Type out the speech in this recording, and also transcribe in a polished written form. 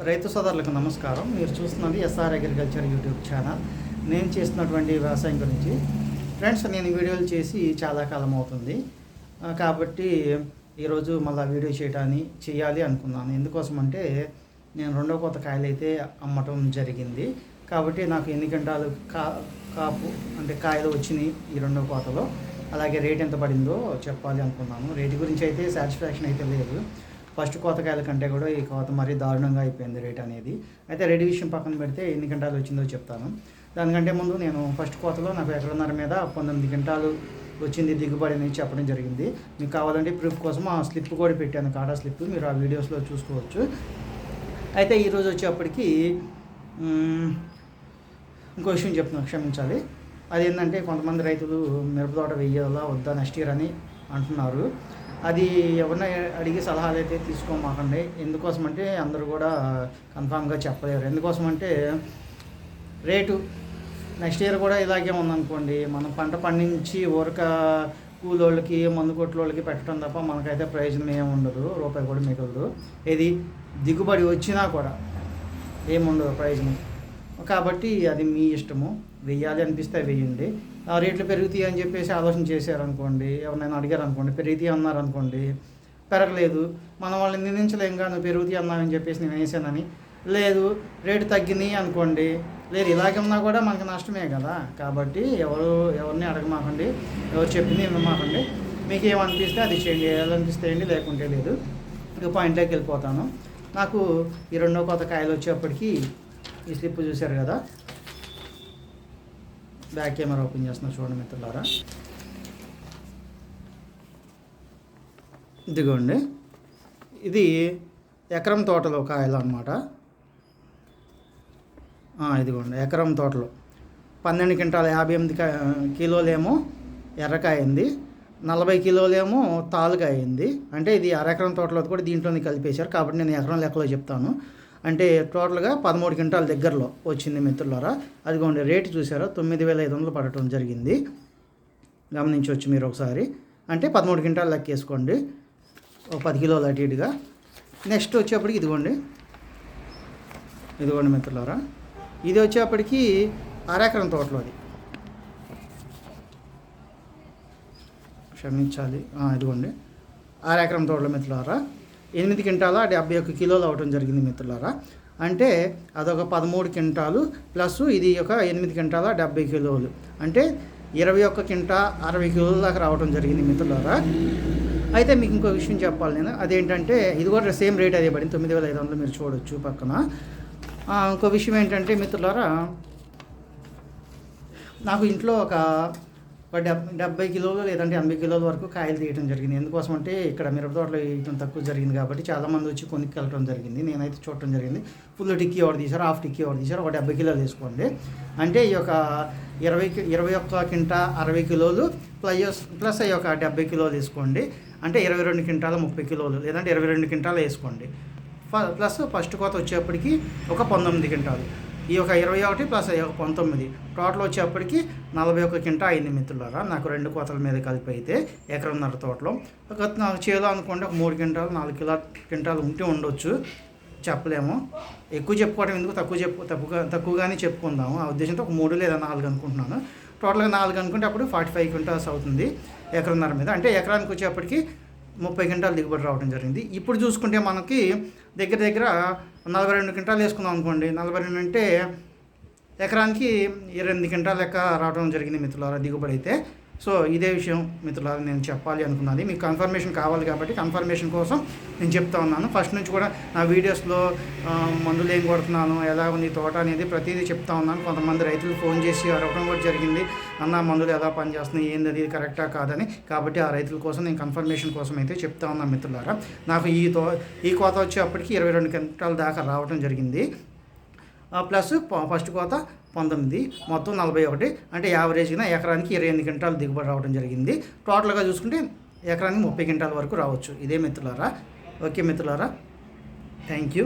రైతు సోదరులకు నమస్కారం. మీరు చూస్తున్నది ఎస్ఆర్ అగ్రికల్చర్ యూట్యూబ్ ఛానల్. నేను చేస్తున్నటువంటి వ్యవసాయం గురించి ఫ్రెండ్స్, నేను వీడియోలు చేసి చాలా కాలం అవుతుంది కాబట్టి ఈరోజు మళ్ళీ వీడియో చేయాలి అనుకున్నాను. ఎందుకోసం అంటే నేను రెండో కోత కాయలు అయితే అమ్మటం జరిగింది కాబట్టి నాకు ఎన్ని గంటలు కాపు అంటే కాయలు వచ్చినాయి ఈ రెండో కోతలో, అలాగే రేట్ ఎంత పడిందో చెప్పాలి అనుకున్నాను. రేటు గురించి అయితే సాటిస్ఫాక్షన్ అయితే లేదు. ఫస్ట్ కోతకాయల కంటే కూడా ఈ కోత మరీ దారుణంగా అయిపోయింది రేట్ అనేది. అయితే రేట్ విషయం పక్కన పెడితే ఎన్ని గంటలు వచ్చిందో చెప్తాను. దానికంటే ముందు నేను ఫస్ట్ కోతలో నాకు ఎకరన్నర మీద 19 గంటలు వచ్చింది దిగుబడి అనేది చెప్పడం జరిగింది. మీకు కావాలంటే ప్రూఫ్ కోసం ఆ స్లిప్ కూడా పెట్టాను, కాటా స్లిప్, మీరు ఆ వీడియోస్లో చూసుకోవచ్చు. అయితే ఈరోజు వచ్చేప్పటికి ఇంకో విషయం చెప్తున్నాను, క్షమించాలి. అదేంటంటే కొంతమంది రైతులు మిరపతోట వెయ్యాలా వద్దా నెక్స్ట్ ఇయర్ అని అంటున్నారు. అది ఎవరిన అడిగి సలహాలు అయితే తీసుకోమాకండి. ఎందుకోసమంటే అందరూ కూడా కన్ఫామ్గా చెప్పలేరు. ఎందుకోసమంటే రేటు నెక్స్ట్ ఇయర్ కూడా ఇలాగే ఉందనుకోండి, మనం పంట పండించి ఊరక కూలోళ్ళకి మందు కొట్లోళ్ళకి పెట్టడం తప్ప మనకైతే ప్రయోజనం ఏమి ఉండదు, రూపాయి కూడా మిగలదు. ఇది దిగుబడి వచ్చినా కూడా ఏముండదు ప్రయోజనం. కాబట్టి అది మీ ఇష్టము, వెయ్యాలి అనిపిస్తే వెయ్యండి. ఆ రేట్లు పెరుగుతాయి అని చెప్పేసి ఆలోచన చేశారనుకోండి, ఎవరినైనా అడిగారు అనుకోండి, పెరుగుతాయి అన్నారనుకోండి, పెరగలేదు, మనం వాళ్ళని నిందించలేంగా, నువ్వు పెరుగుతాయి అన్నావని చెప్పేసి నేను వేసానని. లేదు రేటు తగ్గినాయి అనుకోండి, లేదు ఇలాగే ఉన్నా కూడా మనకు నష్టమే కదా. కాబట్టి ఎవరిని అడగమాకండి, ఎవరు చెప్పింది వినమాకండి. మీకు ఏమనిపిస్తే అది చేయండి, ఏదనిపిస్తే వేయండి, లేకుంటే లేదు. ఇక పాయింట్లోకి వెళ్ళిపోతాను. నాకు ఈ రెండో కోత కాయలు వచ్చేప్పటికి ఈ స్లిప్ చూశారు కదా, బ్యాక్ కెమెరా ఓపెన్ చేస్తున్నా చూడండి మిత్రులారా. ఇదిగోండి, ఇది ఎకరం తోటలో కాయలు అన్నమాట. ఇదిగోండి ఎకరం తోటలో 12 క్వింటాల 58 కిలోలేమో ఎర్రకాయ అయింది, 40 కిలోలేమో తాలుకాయ అయింది. అంటే ఇది అరెకరం తోటలో కూడా దీంట్లోనే కలిపేశారు కాబట్టి నేను ఎకరం లెక్కలో చెప్తాను. అంటే టోటల్గా 13 క్వింటాల దగ్గరలో వచ్చింది మిత్రులారా. అదిగోండి రేటు చూసారా, 9,500 పడటం జరిగింది. గమనించవచ్చు మీరు ఒకసారి. అంటే 13 క్వింటాలు లెక్క వేసుకోండి, ఒక 10 కిలోలు అటు ఇటుగా. నెక్స్ట్ వచ్చేప్పటికి ఇదిగోండి మిత్రులారా, ఇది వచ్చేప్పటికి అరెకరం తోటలో, అది క్షమించాలి, ఇదిగోండి అరెకరం తోటలో మిత్రులారా 8 క్వింటాల 71 కిలోలు అవటం జరిగింది మిత్రులారా. అంటే అదొక 13 క్వింటాలు ప్లస్ ఇది ఒక 8 క్వింటాల 70 కిలోలు, అంటే 21 క్వింటా 60 కిలోల దాకా రావడం జరిగింది మిత్రులారా. అయితే మీకు ఇంకో విషయం చెప్పాలి నేను, అదేంటంటే ఇది కూడా సేమ్ రేట్ అదే పడింది, 9,500 మీరు చూడొచ్చు పక్కన. ఇంకో విషయం ఏంటంటే మిత్రులారా, నాకు ఇంట్లో ఒక 70 కిలోలు లేదంటే 80 కిలోల వరకు కాయలు తీయడం జరిగింది. ఎందుకోసం అంటే ఇక్కడ మిరపతోటలో వేయటం తక్కువ జరిగింది కాబట్టి చాలామంది వచ్చి కొనుక్కెళ్ళటం జరిగింది. నేనైతే చూడటం జరిగింది. ఫుల్ టిక్కీ ఒకటి తీశారు, హాఫ్ టిక్కీ ఒకటి తీశారు, ఒక 70 కిలోలు తీసుకోండి. అంటే ఈ యొక్క 21 క్వింటా 60 కిలోలు ప్లస్ ఈ యొక్క 70 కిలోలు తీసుకోండి. అంటే 22 క్వింటాల 30 కిలోలు లేదంటే 22 క్వింటాలు వేసుకోండి. ప్లస్ ఫస్ట్ కోత వచ్చేప్పటికి ఒక 19 క్వింటాలు, ఈ యొక్క 21 ప్లస్ 19 టోటల్ వచ్చేప్పటికి 41 క్వింటా అయింది మిత్రులారా. నాకు 2 కోతల మీద కలిపి అయితే ఎకరన్నర తోటలో నాకు చేలో అనుకోండి ఒక 3 క్వింటాలు 4 క్వింటాలు ఉంటే ఉండొచ్చు, చెప్పలేము. ఎక్కువ చెప్పుకోవడం ఎందుకు, తక్కువగానే చెప్పుకుందాము ఆ ఉద్దేశంతో ఒక 3 లేదా 4 అనుకుంటున్నాను. టోటల్గా 4 అనుకుంటే అప్పుడు 45 క్వింటాల్స్ అవుతుంది ఎకరన్నర మీద. అంటే ఎకరానికి వచ్చేప్పటికి 30 క్వింటాలు దిగుబడి రావడం జరిగింది. ఇప్పుడు చూసుకుంటే మనకి దగ్గర 42 క్వింటాలు వేసుకుందాం అనుకోండి. 42 అంటే ఎకరానికి 28 క్వింటాల లెక్క రావడం జరిగింది మిత్రులారా దిగుబడి అయితే. సో ఇదే విషయం మిత్రులారా నేను చెప్పాలి అనుకున్నది. మీకు కన్ఫర్మేషన్ కావాలి కాబట్టి కన్ఫర్మేషన్ కోసం నేను చెప్తా ఉన్నాను. ఫస్ట్ నుంచి కూడా నా వీడియోస్లో మందులు ఏం కొడుతున్నాను, ఎలా ఉంది తోట అనేది ప్రతిదీ చెప్తా ఉన్నాను. కొంతమంది రైతులు ఫోన్ చేసి అడగడం కూడా జరిగింది, అన్న మందులు ఎలా పనిచేస్తున్నాయి, ఏంది అది కరెక్టా కాదని. కాబట్టి ఆ రైతుల కోసం నేను కన్ఫర్మేషన్ కోసం అయితే చెప్తా ఉన్నాను మిత్రులారా. నాకు ఈ కోత వచ్చేప్పటికి 22 క్వింటాల దాకా రావడం జరిగింది. ప్లస్ ఫస్ట్ కోత 19, మొత్తం 41, అంటే యావరేజ్గా ఎకరానికి 28 క్వింటాలు దిగుబడి రావడం జరిగింది. టోటల్గా చూసుకుంటే ఎకరానికి 30 క్వింటాల వరకు రావచ్చు. ఇదే మిత్రులారా. ఓకే మిత్రులారా, థ్యాంక్ యూ.